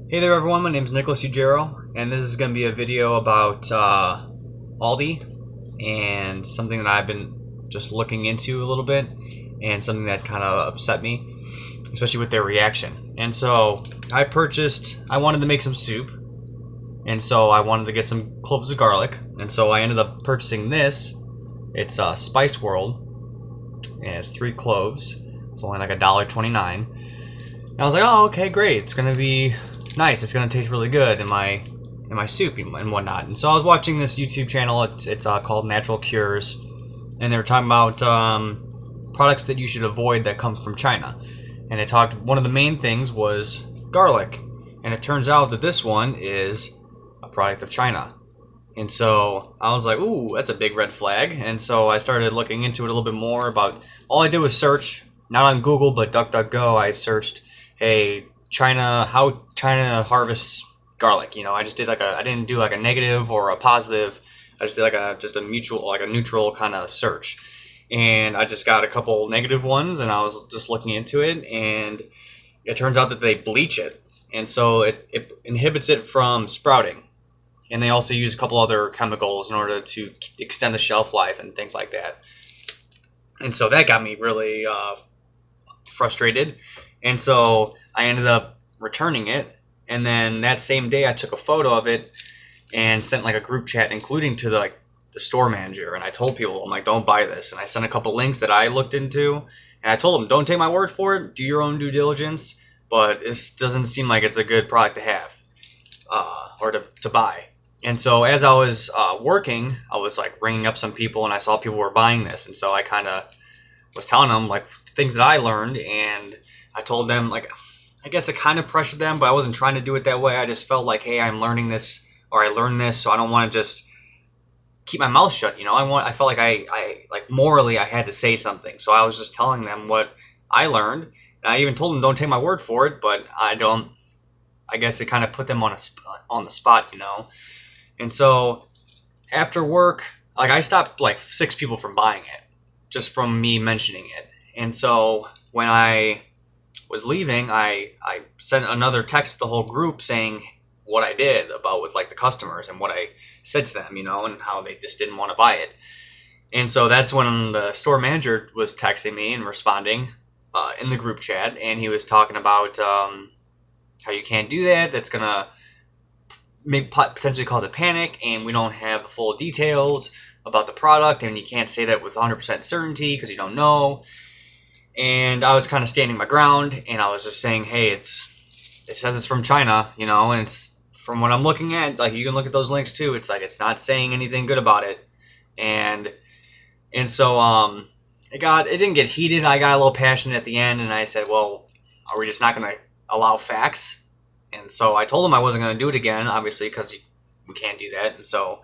Hey there everyone, my name is Nicholas Ugero, and this is going to be a video about Aldi and something that I've been just looking into a little bit and something that kind of upset me, especially with their reaction. And so I wanted to make some soup, and so I wanted to get some cloves of garlic, and so I ended up purchasing this. It's Spice World, and it's 3 cloves. It's only like $1.29. And I was like, oh, okay, great. It's going to be nice. It's gonna taste really good in my soup and whatnot. And so I was watching this YouTube channel. It's called Natural Cures, and they were talking about products that you should avoid that come from China. And they talked. One of the main things was garlic, and it turns out that this one is a product of China. And so I was like, ooh, that's a big red flag. And so I started looking into it a little bit more. All I did was search, not on Google, but DuckDuckGo. I searched, hey, how China harvests garlic. I just did I didn't do like a negative or a positive. I just did a neutral kind of search, and I just got a couple negative ones, and I was just looking into it, and it turns out that they bleach it, and so it inhibits it from sprouting, and they also use a couple other chemicals in order to extend the shelf life and things like that, and so that got me really frustrated. And so I ended up returning it, and then that same day I took a photo of it and sent like a group chat, including to the store manager, and I told people, I'm like, don't buy this, and I sent a couple links that I looked into, and I told them, don't take my word for it, do your own due diligence, but this doesn't seem like it's a good product to have or to buy. And so as I was working, I was like ringing up some people, and I saw people were buying this, and so I kind of was telling them like things that I learned, and I told them, like, I guess I kind of pressured them, but I wasn't trying to do it that way. I just felt like, hey, I'm learning this, or I learned this, so I don't want to just keep my mouth shut. I felt like I morally I had to say something. So I was just telling them what I learned. And I even told them, don't take my word for it, but I guess it kind of put them on the spot. And so after work, I stopped like 6 people from buying it, just from me mentioning it. And so when I was leaving, I sent another text to the whole group saying what I did with the customers and what I said to them, and how they just didn't want to buy it. And so that's when the store manager was texting me and responding in the group chat, and he was talking about how you can't do that. That's gonna potentially cause a panic, and we don't have the full details about the product, and you can't say that with 100% certainty because you don't know. And I was kind of standing my ground, and I was just saying, hey, it says it's from China, and it's from what I'm looking at, you can look at those links too. It's it's not saying anything good about it. And so it didn't get heated. I got a little passionate at the end, and I said, well, are we just not going to allow facts? And so I told him I wasn't going to do it again, obviously, because we can't do that. And so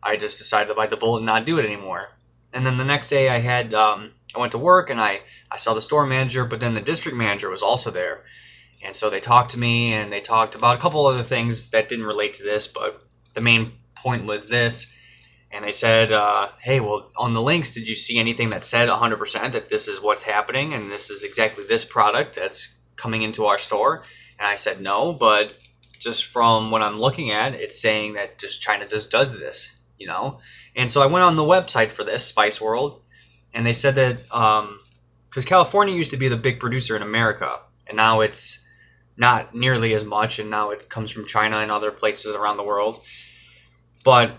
I just decided to bite the bullet and not do it anymore. And then the next day I went to work, and I saw the store manager, but then the district manager was also there. And so they talked to me, and they talked about a couple other things that didn't relate to this, but the main point was this. And they said, hey, well, on the links, did you see anything that said 100% that this is what's happening, and this is exactly this product that's coming into our store? And I said, no, but just from what I'm looking at, it's saying that just China just does this, And so I went on the website for this, Spice World, and they said that because California used to be the big producer in America, and now it's not nearly as much, and now it comes from China and other places around the world. But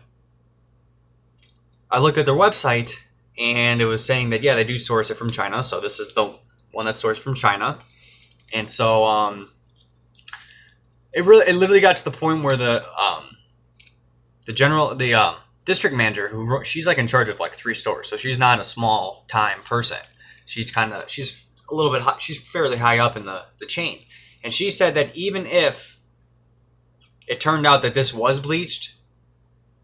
I looked at their website, and it was saying that, yeah, they do source it from China, so this is the one that's sourced from China. And so it literally got to the point where the district manager, she's in charge of 3 stores, so she's not a small time person. She's a little bit she's fairly high up in the chain, and she said that even if it turned out that this was bleached,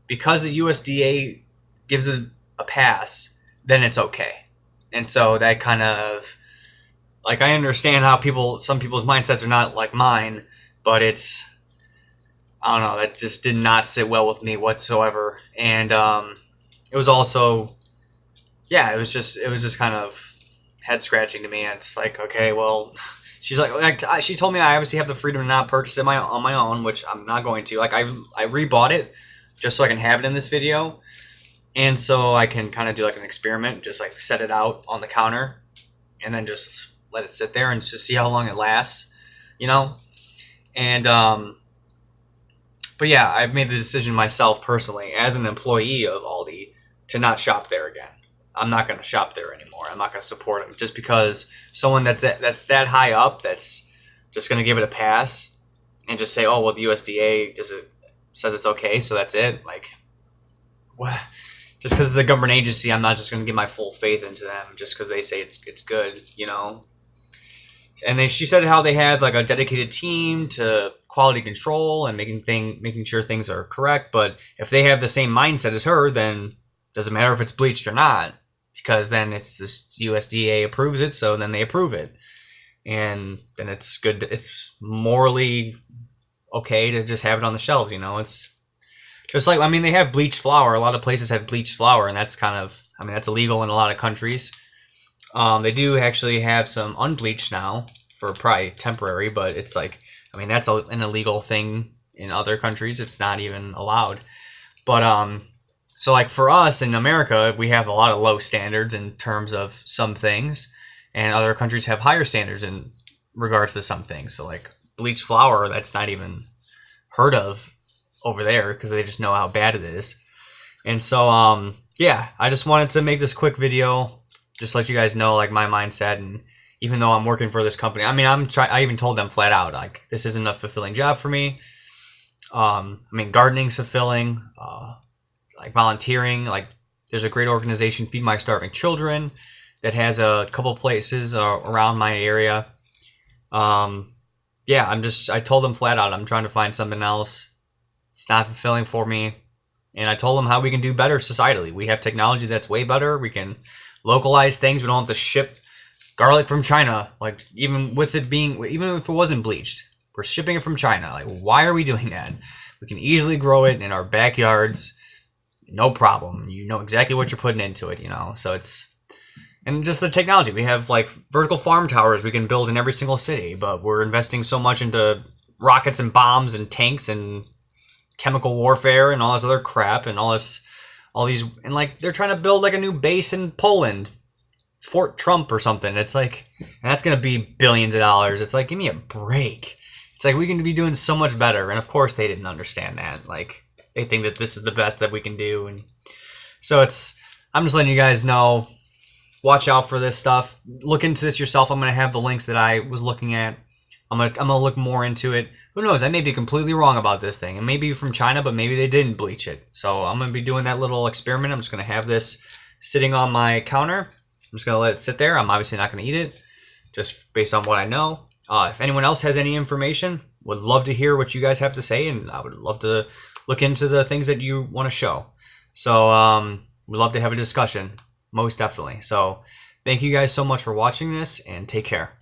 because the USDA gives it a pass, then it's okay. And so that kind of I understand how some people's mindsets are not like mine, but I don't know, that just did not sit well with me whatsoever. And it was also, yeah, it was just kind of head scratching to me. And it's okay, well, she's like she told me I obviously have the freedom to not purchase it on my own, which I'm not going to. Like I rebought it just so I can have it in this video, and so I can kind of do like an experiment, just like set it out on the counter, and then just let it sit there and just see how long it lasts, you know. And but yeah, I've made the decision myself personally as an employee of Aldi to not shop there again. I'm not going to shop there anymore. I'm not going to support them just because someone that's that high up that's just going to give it a pass and just say, oh, well, the USDA says it's okay, so that's it. Like, what? Just because it's a government agency, I'm not just going to give my full faith into them just because they say it's good, you know. And she said how they have like a dedicated team to quality control and making sure things are correct. But if they have the same mindset as her, then it doesn't matter if it's bleached or not, because then it's this USDA approves it, so then they approve it, and then it's good. It's morally okay to just have it on the shelves, you know. It's just like, I mean, they have bleached flour. A lot of places have bleached flour, and that's kind of, I mean, that's illegal in a lot of countries. They do actually have some unbleached now for probably temporary, but it's like, I mean, that's an illegal thing in other countries. It's not even allowed. But so like for us in America, we have a lot of low standards in terms of some things, and other countries have higher standards in regards to some things. So like bleached flour, that's not even heard of over there because they just know how bad it is. And so yeah, I just wanted to make this quick video, just let you guys know like my mindset. And even though I'm working for this company, I mean, I even told them flat out, like, this isn't a fulfilling job for me. I mean, gardening's fulfilling, like volunteering, like there's a great organization, Feed My Starving Children, that has a couple places around my area. Yeah, I told them flat out, I'm trying to find something else. It's not fulfilling for me. And I told them how we can do better societally. We have technology that's way better. We can localize things. We don't have to ship garlic from China. Like, even if it wasn't bleached, we're shipping it from China. Like, why are we doing that? We can easily grow it in our backyards. No problem. You know exactly what you're putting into it, you know. So and just the technology. We have like vertical farm towers we can build in every single city, but we're investing so much into rockets and bombs and tanks and chemical warfare and all this other crap and all these, and like they're trying to build like a new base in Poland, Fort Trump or something. It's like, and that's gonna be billions of dollars. It's like, give me a break. It's like, we can be doing so much better. And of course they didn't understand that. Like, they think that this is the best that we can do. And so I'm just letting you guys know, watch out for this stuff. Look into this yourself. I'm going to have the links that I was looking at. I'm gonna look more into it. Who knows? I may be completely wrong about this thing. It may be from China, but maybe they didn't bleach it. So I'm going to be doing that little experiment. I'm just going to have this sitting on my counter. I'm just going to let it sit there. I'm obviously not going to eat it, just based on what I know. If anyone else has any information, would love to hear what you guys have to say, and I would love to look into the things that you want to show. So we'd love to have a discussion, most definitely. So thank you guys so much for watching this, and take care.